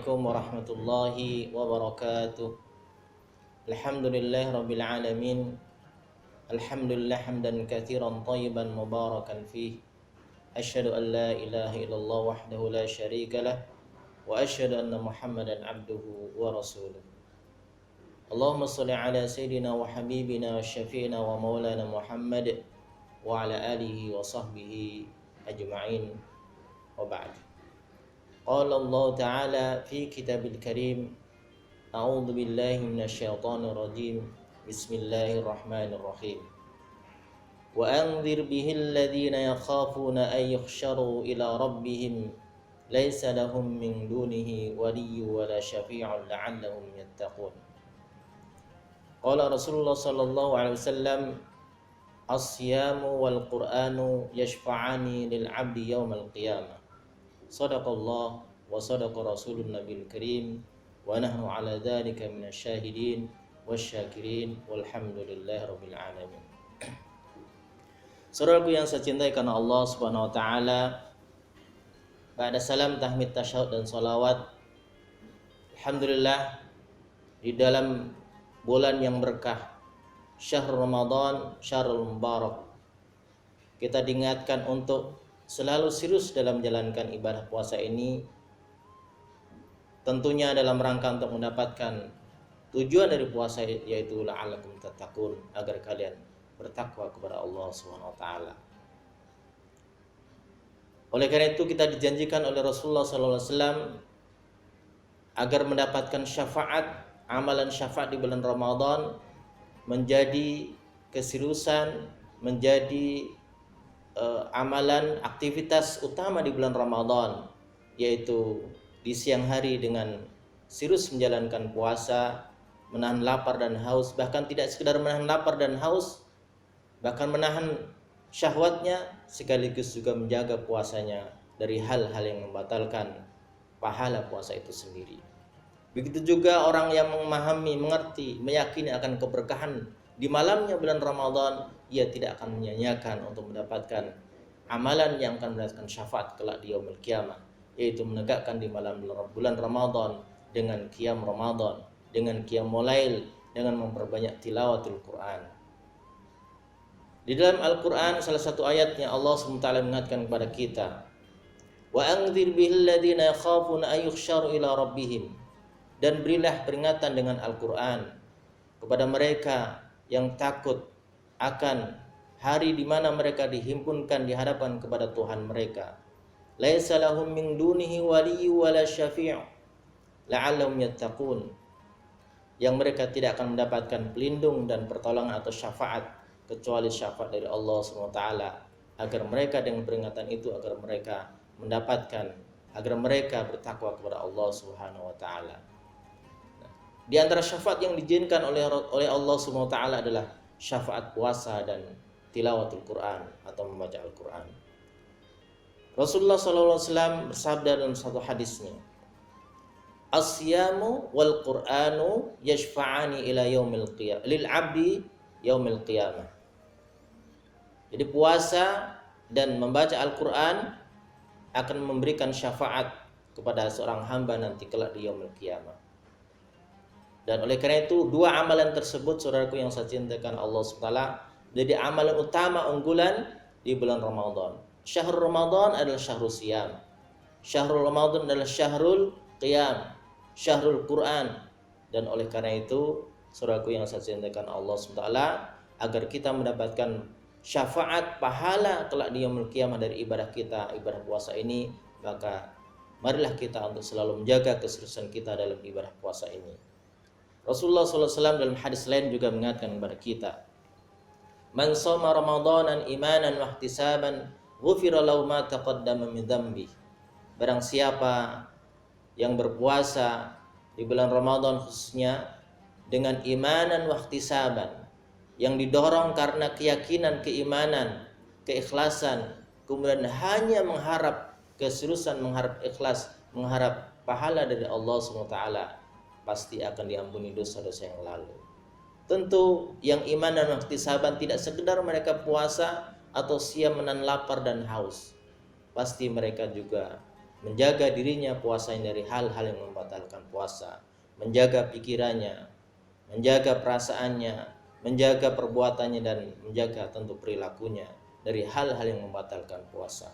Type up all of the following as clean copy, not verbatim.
Assalamualaikum warahmatullahi wabarakatuh. Alhamdulillah rabbil alamin. Alhamdulillah hamdan katsiran thayyiban mubarakan fih. Asyhadu an la ilaha illallah wahdahu la syarika lah wa asyhadu anna Muhammadan abduhu wa rasuluh. Allahumma shalli ala sayyidina wa habibina wa syafi'ina wa maulana Muhammad wa ala alihi wa sahbihi ajma'in. Wa ba'd. Qala Allah Ta'ala fi kitabil karim. A'udzu billahi minasyaitonir rajim. Bismillahirrahmanirrahim. Wa anzir bihil ladzina yakhafuna ay yuhsyaru ila rabbihim laisa lahum min dunihi waliyyun wala syafi'un la'allahum yattaqun. Qala Rasulullah sallallahu alaihi wasallam, as-siyamu wal qur'anu yashfa'ani lil 'abdi yaumal qiyamah. Sadaqallah wa sadaqa rasulun nabiyil karim wa nahnu ala dzalika minasyahidin wasyakirin walhamdulillahi rabbil alamin. Saudaraku yang saya cintai karena Allah Subhanahu wa taala, ba'da salam tahmid tasyahud dan salawat, alhamdulillah di dalam bulan yang berkah syahrul Ramadan, syahrul mubarak, kita diingatkan untuk selalu serius dalam menjalankan ibadah puasa ini, tentunya dalam rangka untuk mendapatkan tujuan dari puasa, yaitu la'allakum tattaqun, agar kalian bertakwa kepada Allah Subhanahu wa taala. Oleh karena itu kita dijanjikan oleh Rasulullah sallallahu alaihi wasallam agar mendapatkan syafaat, amalan syafaat di bulan Ramadan menjadi keseriusan, menjadi amalan aktivitas utama di bulan Ramadan, yaitu di siang hari dengan serius menjalankan puasa, menahan lapar dan haus, bahkan tidak sekedar menahan lapar dan haus, bahkan menahan syahwatnya, sekaligus juga menjaga puasanya dari hal-hal yang membatalkan pahala puasa itu sendiri. Begitu juga orang yang memahami, mengerti, meyakini akan keberkahan di malamnya bulan Ramadan, ia tidak akan menyanyiakan untuk mendapatkan amalan yang akan mendapatkan syafaat kelak di yaumul qiyamah, yaitu menegakkan di malam bulan Ramadan dengan qiyam Ramadan, dengan qiyamul lail, dengan memperbanyak tilawatul Quran. Di dalam Al-Quran salah satu ayatnya Allah SWT mengingatkan kepada kita, wa anzir bihil ladzina yakhafuna ay yuhsyaru ila rabbihim, dan berilah peringatan dengan Al-Quran kepada mereka yang takut akan hari di mana mereka dihimpunkan di hadapan kepada Tuhan mereka. Laisa lahum min dunihi waliyyu wala syafi'u la'allahum yattaqun, yang mereka tidak akan mendapatkan pelindung dan pertolongan atau syafaat kecuali syafaat dari Allah SWT, agar mereka dengan peringatan itu agar mereka mendapatkan, agar mereka bertakwa kepada Allah Subhanahu wa taala. Di antara syafaat yang diizinkan oleh Allah Subhanahu wa taala adalah syafaat puasa dan tilawatul Quran atau membaca Al-Quran. Rasulullah SAW bersabda dalam satu hadisnya, as-siyamu wal qur'anu yashfa'ani ila yaumil qiyamah lil 'abdi yaumil qiyamah. Jadi puasa dan membaca Al-Quran akan memberikan syafaat kepada seorang hamba nanti kelak di yaumil qiyamah. Dan oleh karena itu dua amalan tersebut, saudaraku yang saya cintakan Allah SWT, jadi amalan utama unggulan di bulan Ramadan. Syahrul Ramadan adalah syahrul siyam. Syahrul Ramadan adalah syahrul qiyam, syahrul Quran. Dan oleh karena itu, saudaraku yang saya cintakan Allah SWT, agar kita mendapatkan syafaat pahala kelak di yaumul qiyamah dari ibadah kita, ibadah puasa ini, maka marilah kita untuk selalu menjaga keseriusan kita dalam ibadah puasa ini. Rasulullah SAW dalam hadis lain juga mengingatkan kepada kita, man shoma ramadanan imanan wa ihtisaban ghufira lahu ma taqaddama min dzambi. Barang siapa yang berpuasa di bulan Ramadan khususnya dengan imanan wa ihtisaban, yang didorong karena keyakinan, keimanan, keikhlasan, kemudian hanya mengharap keseriusan, mengharap ikhlas, mengharap pahala dari Allah SWT, pasti akan diampuni dosa-dosa yang lalu. Tentu yang iman dan ihtisaban tidak sekedar mereka puasa atau siam menahan lapar dan haus, pasti mereka juga menjaga dirinya puasanya dari hal-hal yang membatalkan puasa, menjaga pikirannya, menjaga perasaannya, menjaga perbuatannya, dan menjaga tentu perilakunya dari hal-hal yang membatalkan puasa.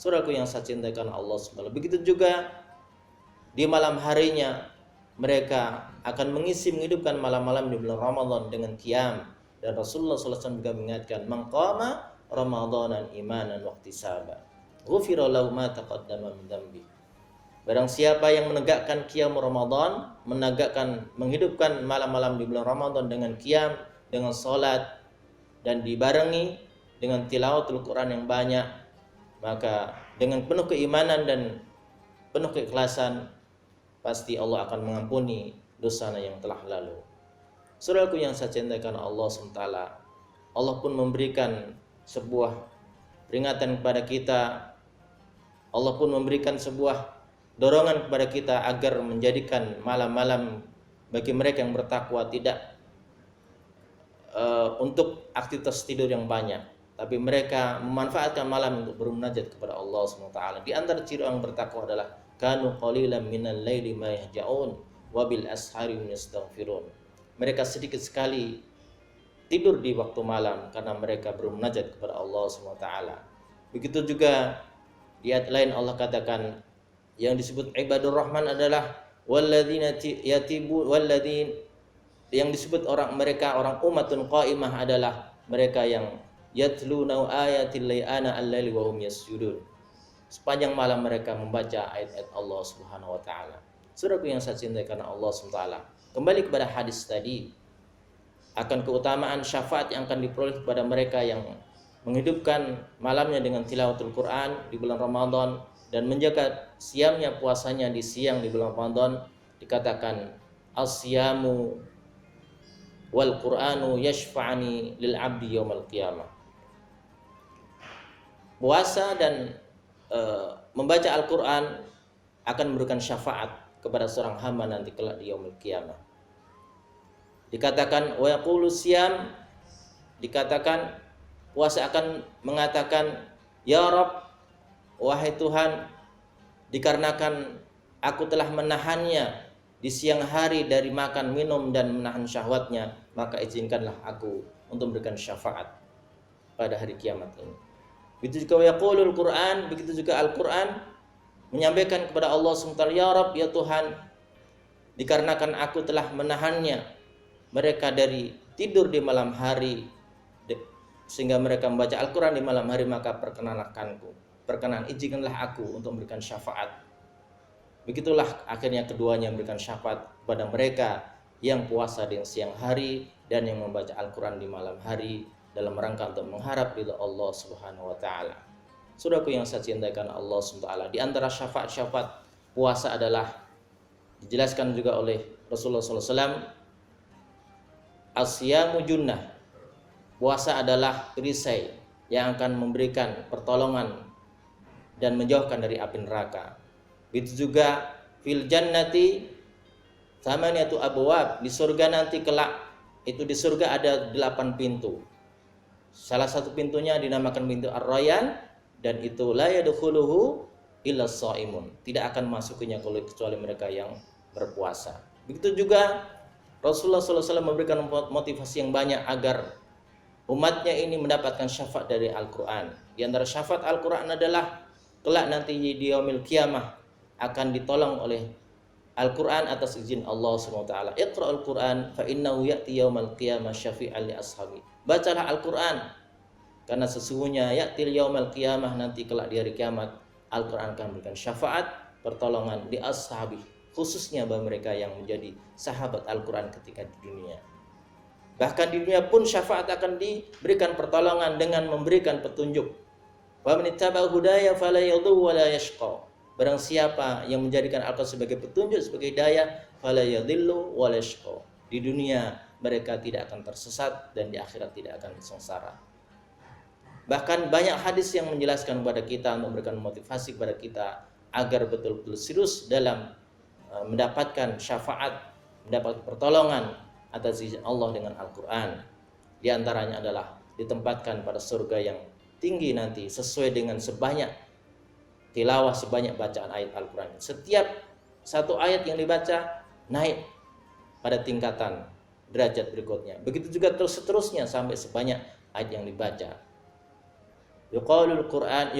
Saudaraku yang saya cintakan Allah SWT, begitu juga di malam harinya mereka akan menghidupkan malam-malam di bulan Ramadan dengan qiyam, dan Rasulullah SAW juga mengingatkan, "Man qama Ramadanan imanan wa ihtisaban, ghufira lahu ma taqaddama min dzambi." Barang siapa yang menegakkan qiyam Ramadan, menghidupkan malam-malam di bulan Ramadan dengan qiyam, dengan salat, dan dibarengi dengan tilawatul Quran yang banyak, maka dengan penuh keimanan dan penuh keikhlasan, pasti Allah akan mengampuni dosanya yang telah lalu. Saudaraku yang saya cintakan Allah SWT, Allah pun memberikan sebuah peringatan kepada kita. Allah pun memberikan sebuah dorongan kepada kita agar menjadikan malam-malam bagi mereka yang bertakwa tidak untuk aktivitas tidur yang banyak, tapi mereka memanfaatkan malam untuk bermunajat kepada Allah SWT. Di antara ciri orang bertakwa adalah kanu qalilan minal laili ma yahja'un wa bil ashari yastaghfirun. Mereka sedikit sekali tidur di waktu malam karena mereka bermunajat kepada Allah SWT. Begitu juga di ayat lain Allah katakan, yang disebut ibadur rahman adalah walladzina yatibu walladzin, yang disebut orang umatun qaimah adalah mereka yang yatluna ayatil ana al-laili wa hum yasjudun. Sepanjang malam mereka membaca ayat-ayat Allah Subhanahu wa taala. Saudaraku yang saya cintai karena Allah Subhanahu wa taala, kembali kepada hadis tadi akan keutamaan syafaat yang akan diperoleh kepada mereka yang menghidupkan malamnya dengan tilawatul Quran di bulan Ramadan dan menjaga siamnya puasanya di siang di bulan Ramadan. Dikatakan as-siyamu wal Qur'anu yashfa'ani lil 'abdi yaumal qiyamah. Puasa dan membaca Al-Quran akan memberikan syafaat kepada seorang hamba nanti kelak di yaumul qiyamah. Dikatakan wa yaqulu siyam, dikatakan puasa akan mengatakan, ya Rabb, wahai Tuhan, dikarenakan aku telah menahannya di siang hari dari makan minum dan menahan syahwatnya, maka izinkanlah aku untuk memberikan syafaat pada hari kiamat ini. Begitu juga yaqulul Quran, begitu juga Al-Quran menyampaikan kepada Allah SWT, ya Rabb, ya Tuhan, dikarenakan aku telah menahannya mereka dari tidur di malam hari sehingga mereka membaca Al-Quran di malam hari, maka izinkanlah aku untuk memberikan syafaat. Begitulah akhirnya keduanya memberikan syafaat kepada mereka yang puasa di siang hari dan yang membaca Al-Quran di malam hari dalam rangka untuk mengharap ridha Allah Subhanahu wa taala. Saudaraku yang saya cintakan Allah Subhanahu wa taala, di antara syafaat-syafaat puasa adalah dijelaskan juga oleh Rasulullah SAW, as-siyamu junnah. Puasa adalah perisai yang akan memberikan pertolongan dan menjauhkan dari api neraka. Begitu juga fil jannati thamaniyatu abwab, di surga nanti kelak itu di surga ada 8 pintu. Salah satu pintunya dinamakan pintu Ar-Rayyan, dan itu la yadkhuluhu illa shaimun, tidak akan masukinya kecuali mereka yang berpuasa. Begitu juga Rasulullah SAW memberikan motivasi yang banyak agar umatnya ini mendapatkan syafaat dari Al-Quran. Di antara syafaat Al-Quran adalah kelak nanti di yaumil qiyamah akan ditolong oleh Al-Quran atas izin Allah SWT. Iqra'ul Quran fa innahu ya'ti yaumal qiyamah syafi'an li ashabi. Bacalah Al-Quran karena sesungguhnya ya'til yaumal qiyamah, nanti kelak di hari kiamat Al-Quran akan memberikan syafaat pertolongan di ashabi, khususnya bagi mereka yang menjadi sahabat Al-Quran ketika di dunia. Bahkan di dunia pun syafaat akan diberikan pertolongan dengan memberikan petunjuk. Wa man ittaba'a hudaya fala yadhillu wa la yashqa. Barang siapa yang menjadikan Al-Quran sebagai petunjuk, sebagai hidayah, fala yadhillu wa la yashqa. Di dunia mereka tidak akan tersesat dan di akhirat tidak akan sengsara. Bahkan banyak hadis yang menjelaskan kepada kita untuk memberikan motivasi kepada kita agar betul-betul serius dalam mendapatkan syafaat, mendapat pertolongan atas izin Allah dengan Al-Quran. Di antaranya adalah ditempatkan pada surga yang tinggi nanti sesuai dengan sebanyak tilawah sebanyak bacaan ayat Al-Quran. Setiap satu ayat yang dibaca naik pada tingkatan derajat berikutnya. Begitu juga terus seterusnya sampai sebanyak ayat yang dibaca. Yuqalul Quran,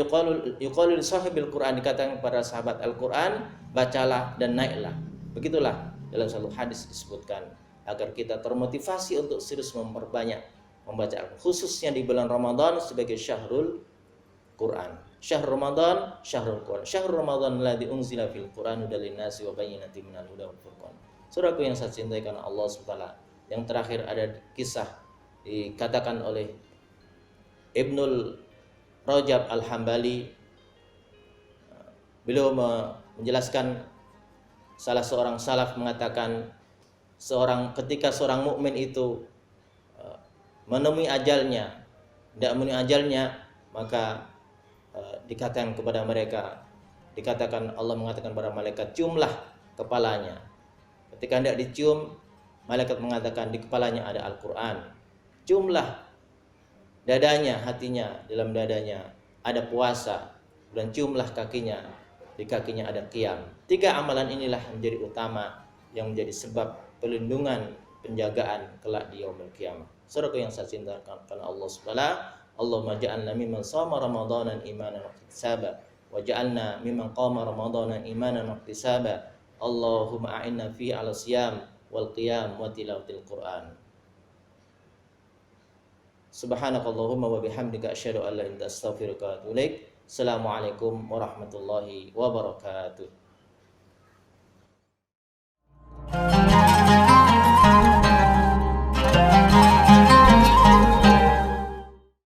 yuqalul sahibil Quran, dikatakan kepada sahabat Al-Quran, bacalah dan naiklah. Begitulah dalam satu hadis disebutkan agar kita termotivasi untuk serius memperbanyak membaca Al-Quran, khususnya di bulan Ramadan sebagai syahrul Quran. Syahrul Ramadan, syahrul Quran. Syahrul Ramadan alladzi unzila fil Quran hudal linnasi wa bayyinatin minal huda wal furqan. Saudaraku yang saya cintai karena Allah Subhanahu. Yang terakhir ada kisah dikatakan oleh Ibnul Rajab Al-Hambali. Beliau menjelaskan salah seorang salaf mengatakan ketika seorang mukmin itu menemui ajalnya, tidak menemui ajalnya, maka dikatakan kepada mereka, Allah mengatakan kepada malaikat, ciumlah kepalanya. Ketika hendak dicium, malaikat mengatakan di kepalanya ada Al-Quran. Ciumlah dadanya, hatinya, dalam dadanya ada puasa, dan ciumlah kakinya, di kakinya ada qiyam. 3 amalan inilah menjadi utama yang menjadi sebab pelindungan, penjagaan kelak di yaumul qiyamah. Saudara yang saya cintakan karena Allah Subhanahu, Allahumma ja'alna mimman shama ramadanan imanan wa ihtisaba wa ja'alna mimman qama ramadanan imanan wa ihtisaba. Allahumma a'inna fi 'ala siyam wal qiyam wa tilawatil Qur'an. Subhanakallahumma wa bihamdika asyhadu an la ilaha illa anta astaghfiruka wa atubu ilaik. Assalamualaikum warahmatullahi wabarakatuh.